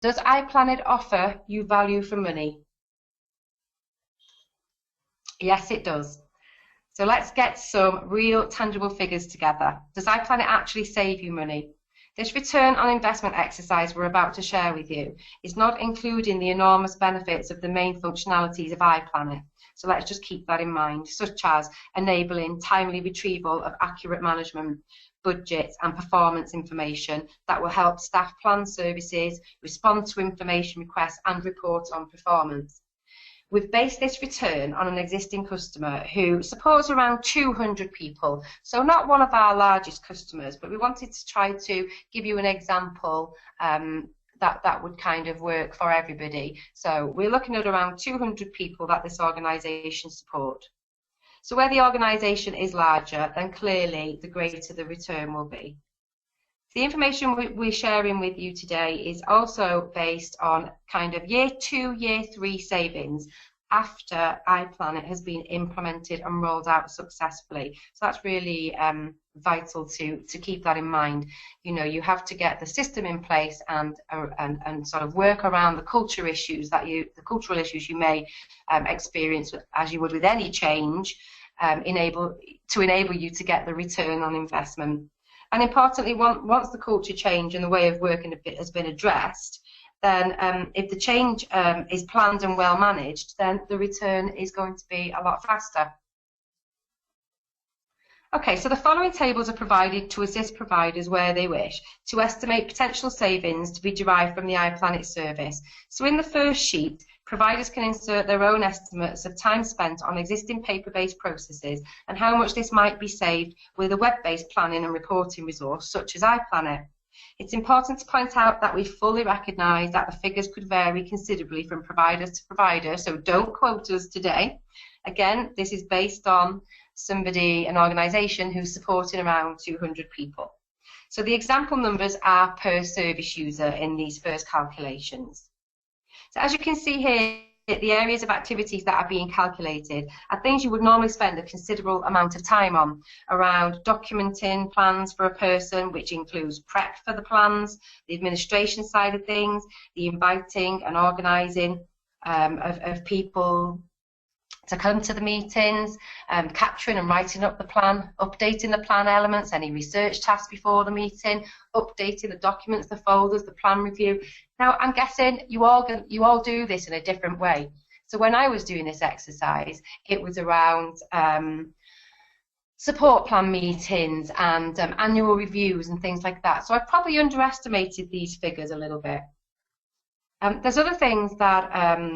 Does iplanit offer you value for money? Yes, it does. So let's get some real tangible figures together. Does iplanit actually save you money? This return on investment exercise we're about to share with you is not including the enormous benefits of the main functionalities of iplanit. So let's just keep that in mind, such as enabling timely retrieval of accurate management, budgets and performance information that will help staff plan services, respond to information requests and report on performance. We've based this return on an existing customer who supports around 200 people, so not one of our largest customers, but we wanted to try to give you an example that would kind of work for everybody. So we're looking at around 200 people that this organisation support. So where the organisation is larger, then clearly the greater the return will be. The information we're sharing with you today is also based on kind of year 2, year 3 savings after iplanit has been implemented and rolled out successfully. So that's really vital to keep that in mind. You know, you have to get the system in place and sort of work around the cultural issues you may experience as you would with any change, enable you to get the return on investment. And importantly, once the culture change and the way of working has been addressed, then if the change is planned and well managed, then the return is going to be a lot faster. Okay, so the following tables are provided to assist providers where they wish to estimate potential savings to be derived from the iplanit service. So in the first sheet, providers can insert their own estimates of time spent on existing paper-based processes and how much this might be saved with a web-based planning and reporting resource such as iplanit. It's important to point out that we fully recognise that the figures could vary considerably from provider to provider, so don't quote us today. Again, this is based on an organisation who's supporting around 200 people. So the example numbers are per service user in these first calculations. So as you can see here, the areas of activities that are being calculated are things you would normally spend a considerable amount of time on, around documenting plans for a person, which includes prep for the plans, the administration side of things, the inviting and organising of people to come to the meetings, capturing and writing up the plan, updating the plan elements, any research tasks before the meeting, updating the documents, the folders, the plan review. Now, I'm guessing you all do this in a different way. So when I was doing this exercise, it was around support plan meetings and annual reviews and things like that. So I've probably underestimated these figures a little bit. There's other things that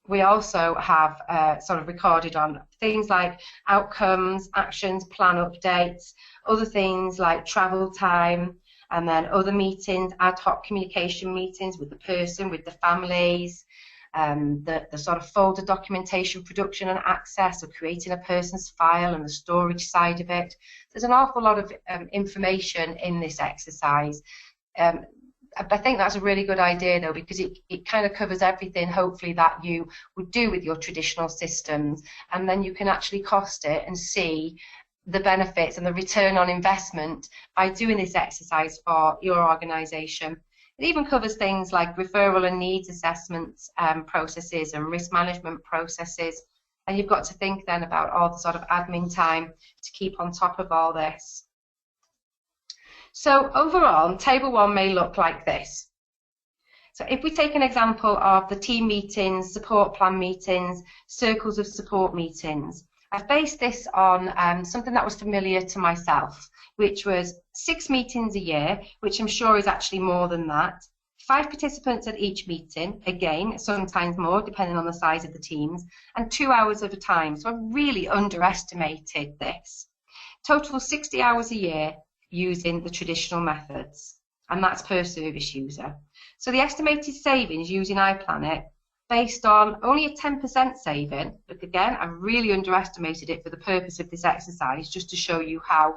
we also have sort of recorded on, things like outcomes, actions, plan updates, other things like travel time, and then other meetings, ad hoc communication meetings with the person, with the families, the sort of folder documentation, production and access, or creating a person's file and the storage side of it. There's an awful lot of information in this exercise. I think that's a really good idea though, because it kind of covers everything hopefully that you would do with your traditional systems, and then you can actually cost it and see the benefits and the return on investment by doing this exercise for your organisation. It even covers things like referral and needs assessments processes and risk management processes, and you've got to think then about all the sort of admin time to keep on top of all this. So overall, table 1 may look like this. So if we take an example of the team meetings, support plan meetings, circles of support meetings, I've based this on something that was familiar to myself, which was 6 meetings a year, which I'm sure is actually more than that. 5 participants at each meeting, again, sometimes more, depending on the size of the teams, and 2 hours at a time. So I really underestimated this. Total 60 hours a year using the traditional methods, and that's per service user. So the estimated savings using iplanit, based on only a 10% saving, but again, I really underestimated it for the purpose of this exercise, just to show you how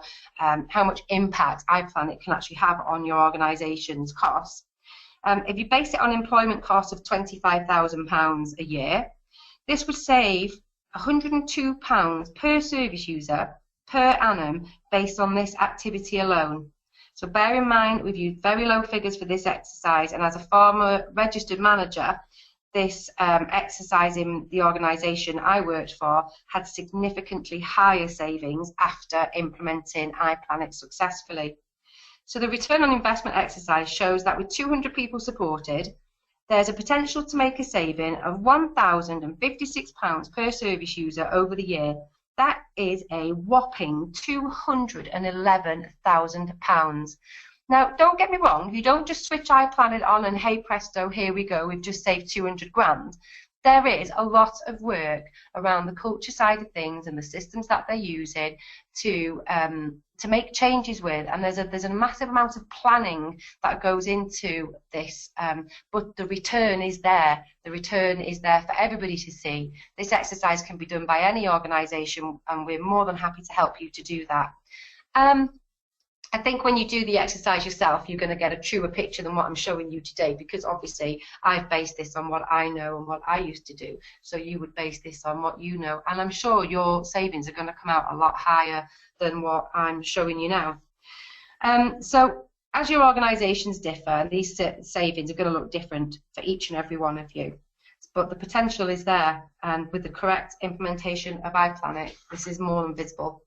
much impact iplanit can actually have on your organisation's costs. If you base it on employment costs of £25,000 a year, this would save £102 per service user per annum based on this activity alone. So bear in mind, we've used very low figures for this exercise, and as a former registered manager, this exercise in the organisation I worked for had significantly higher savings after implementing iplanit successfully. So the return on investment exercise shows that with 200 people supported, there's a potential to make a saving of £1,056 per service user over the year. That is a whopping £211,000. Now, don't get me wrong, you don't just switch iplanit on and hey presto, here we go, we've just saved 200 grand. There is a lot of work around the culture side of things and the systems that they're using to make changes with, and there's a massive amount of planning that goes into this, but the return is there. The return is there for everybody to see. This exercise can be done by any organisation, and we're more than happy to help you to do that. I think when you do the exercise yourself, you're going to get a truer picture than what I'm showing you today, because obviously I've based this on what I know and what I used to do. So you would base this on what you know, and I'm sure your savings are going to come out a lot higher than what I'm showing you now. So as your organisations differ, these savings are going to look different for each and every one of you. But the potential is there, and with the correct implementation of iplanit, this is more than visible.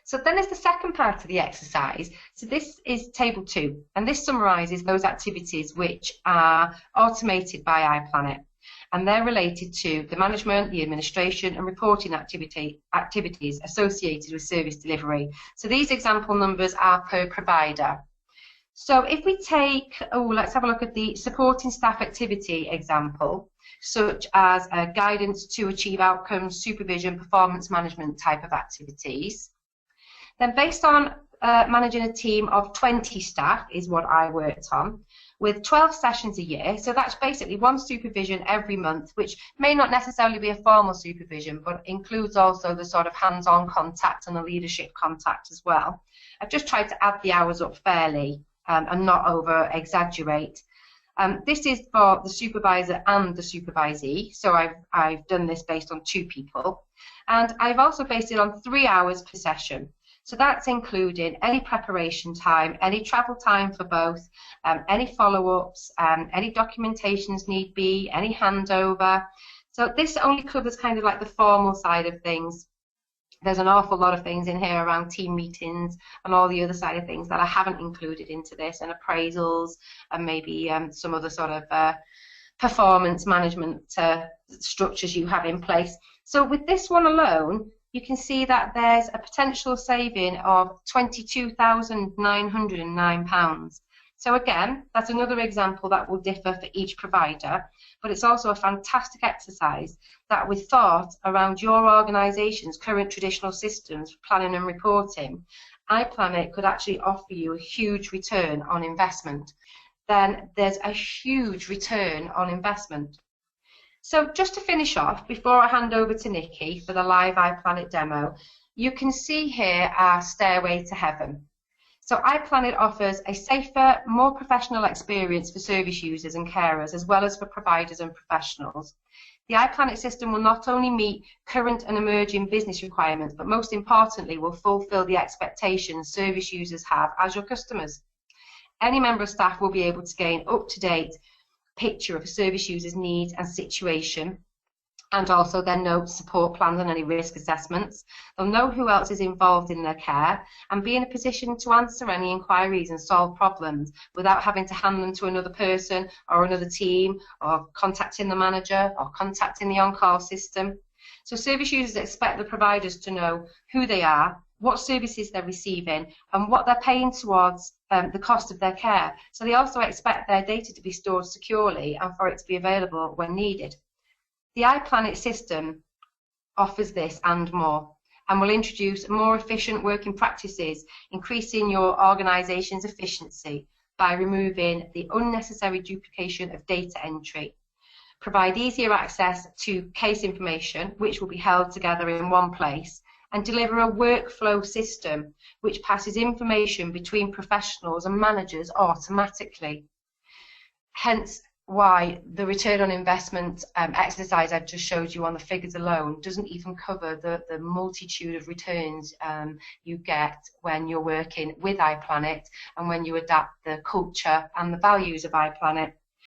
So then there's the second part of the exercise. So this is table 2, and this summarises those activities which are automated by iplanit, and they're related to the management, the administration and reporting activities associated with service delivery. So these example numbers are per provider. So if we take, let's have a look at the supporting staff activity example, such as guidance to achieve outcomes, supervision, performance management type of activities. Then based on managing a team of 20 staff is what I worked on, with 12 sessions a year. So that's basically one supervision every month, which may not necessarily be a formal supervision, but includes also the sort of hands-on contact and the leadership contact as well. I've just tried to add the hours up fairly and not over-exaggerate. This is for the supervisor and the supervisee, so I've done this based on 2 people. And I've also based it on 3 hours per session. So that's including any preparation time, any travel time for both, any follow-ups, any documentations need be, any handover. So this only covers kind of like the formal side of things. There's an awful lot of things in here around team meetings and all the other side of things that I haven't included into this, and appraisals and maybe some other sort of performance management structures you have in place. So with this one alone, you can see that there's a potential saving of £22,909. So again, that's another example that will differ for each provider, but it's also a fantastic exercise that with thought around your organisation's current traditional systems for planning and reporting, iplanit could actually offer you a huge return on investment. Then there's a huge return on investment. So just to finish off, before I hand over to Nikki for the live iplanit demo, you can see here our stairway to heaven. So iplanit offers a safer, more professional experience for service users and carers, as well as for providers and professionals. The iplanit system will not only meet current and emerging business requirements, but most importantly will fulfil the expectations service users have as your customers. Any member of staff will be able to gain up-to-date picture of a service user's needs and situation, and also then note support plans and any risk assessments. They'll know who else is involved in their care and be in a position to answer any inquiries and solve problems without having to hand them to another person or another team, or contacting the manager or contacting the on-call system. So service users expect the providers to know who they are, what services they're receiving, and what they're paying towards the cost of their care. So they also expect their data to be stored securely and for it to be available when needed. The iplanit system offers this and more, and will introduce more efficient working practices, increasing your organisation's efficiency by removing the unnecessary duplication of data entry, provide easier access to case information, which will be held together in one place, and deliver a workflow system which passes information between professionals and managers automatically. Hence, why the return on investment exercise I've just showed you on the figures alone doesn't even cover the multitude of returns you get when you're working with iplanit and when you adapt the culture and the values of iplanit.